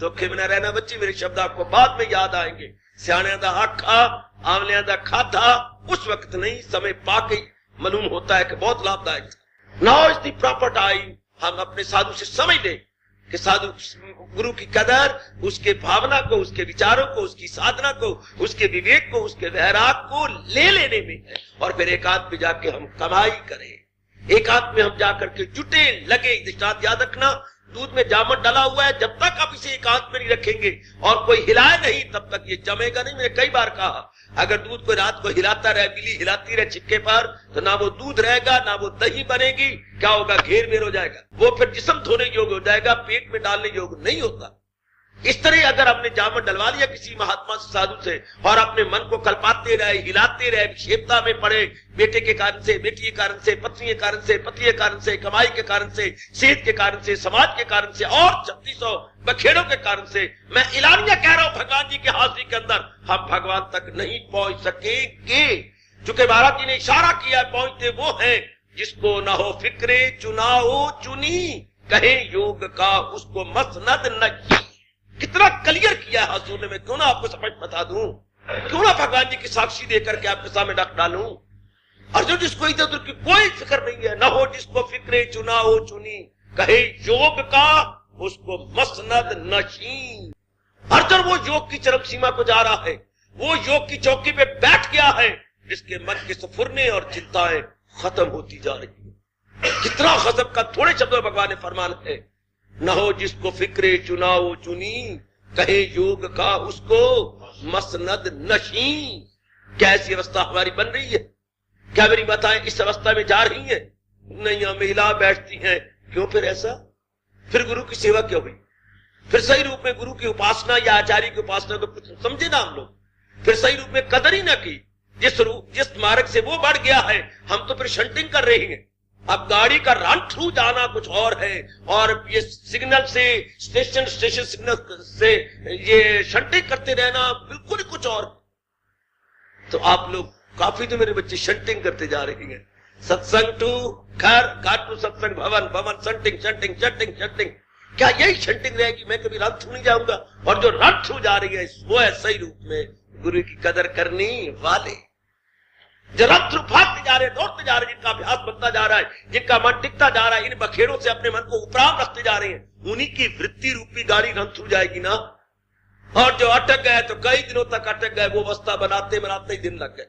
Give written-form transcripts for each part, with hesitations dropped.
धोखे में न रहना बच्ची, मेरे शब्द आपको बाद में याद आएंगे। सियाणियां दा आखा आंवलियां दा खाधा उस वक्त नहीं, समय पाके मालूम होता है कि बहुत लाभदायक था। Now is the proper time, हम अपने साधु से समझ लें कि साधु गुरु की कदर उसके भावना को, उसके विचारों को, उसकी साधना को, उसके विवेक को, उसके वैराग को ले लेने में है। और फिर एकांत में जाके हम कमाई करें, एकांत में हम जाकर के जुटे लगे। दृष्टांत याद रखना, दूध में जामुन डाला हुआ है, जब तक आप इसे एकांत में नहीं रखेंगे और कोई हिलाए नहीं तब तक ये जमेगा नहीं। मैंने कई बार कहा, अगर दूध को रात को हिलाता रहे, बिल्ली हिलाती रहे छिक्के पर, तो ना वो दूध रहेगा ना वो दही बनेगी। क्या होगा? घेर मेर हो जाएगा, वो फिर जिस्म धोने योग्य हो जाएगा, पेट में डालने योग्य नहीं होता। इस तरह अगर हमने जामुन डलवा लिया किसी महात्मा से, साधु से, और अपने मन को कल्पाते रहे, हिलाते रहे, विक्षेपता में पड़े, बेटे के कारण से, बेटी के कारण से, पत्नी के कारण से, पति के कारण से, कमाई के कारण से, सेहत के कारण से, समाज के कारण से और 3600 बखेड़ों के कारण से, मैं इलानिया कह रहा हूं भगवान जी के हाजिरी के अंदर हम भगवान तक नहीं पहुंच सकेंगे। चूंकि महाराज जी ने इशारा किया, पहुंचते वो हैं जिसको न हो फिक्रे चुनाव चुनी, कहे योग का उसको मसनद नहीं। कितना क्लियर किया है हजूर ने, मैं क्यों ना आपको समझ बता दूं, क्यों ना भगवान जी की साक्षी देकर के आपके सामने रख डालूं। अर्जुन जिसको इधर उधर की कोई फिक्र नहीं है, न हो जिसको फिक्रे चुनाव चुनी, कहे योग का उसको मसनद नहीं। अर्जुन वो योग की चरम सीमा को जा रहा है, वो योग की चौकी पे बैठ गया है जिसके मन के सफुरने और चिंताएं खत्म होती जा रही है। कितना गजब का थोड़े शब्दों में भगवान ने फरमान है, न हो जिसको फिक्रे चुनाव चुनी, कहे योग का उसको मसनद नहीं। क्या ऐसी अवस्था हमारी बन रही है? क्या मेरी माताएं इस अवस्था में जा रही हैं? नहीं, महिला बैठती हैं। क्यों फिर ऐसा? फिर गुरु की सेवा क्यों हुई? फिर सही रूप में गुरु की उपासना या आचार्य की उपासना तो कुछ समझे ना हम लोग, फिर सही रूप में कदर ही ना की। जिस मार्ग से वो बढ़ गया है, हम तो फिर शंटिंग कर रहे हैं। अब गाड़ी का रन थ्रू जाना कुछ और है, और ये सिग्नल से स्टेशन सिग्नल से ये शंटिंग करते रहना बिल्कुल ही कुछ और। तो आप लोग काफी, तो मेरे बच्चे शंटिंग करते जा रहे हैं। सत्संग टू घर, घर टू सत्संग, भवन भवन, शंटिंग शंटिंग शंटिंग शंटिंग। क्या यही शंटिंग रहेगी? मैं कभी रन थ्रू नहीं जाऊंगा। और जो रन थ्रू जा रही है वो है सही रूप में गुरु की कदर करने वाले, जो रन थ्रू भागते जा रहे हैं, दौड़ते जा रहे हैं, जिनका अभ्यास बनता जा रहा है, जिनका मन टिकता जा रहा है, इन बखेड़ों से अपने मन को उपराम रखते जा रहे हैं, उन्हीं की वृत्ति रूपी गाड़ी रन थ्रू जाएगी ना। और जो अटक गए तो कई दिनों तक अटक गए, वो अवस्था बनाते बनाते ही दिन लग गए,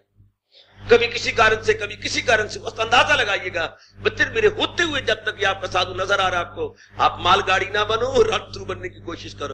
कभी किसी कारण से कभी किसी कारण से। बस अंदाजा लगाइएगा बच्चे, मेरे होते हुए जब तक ये आपका साधु नजर आ रहा है आपको, आप मालगाड़ी ना बनो, रन थ्रू बनने की कोशिश करो।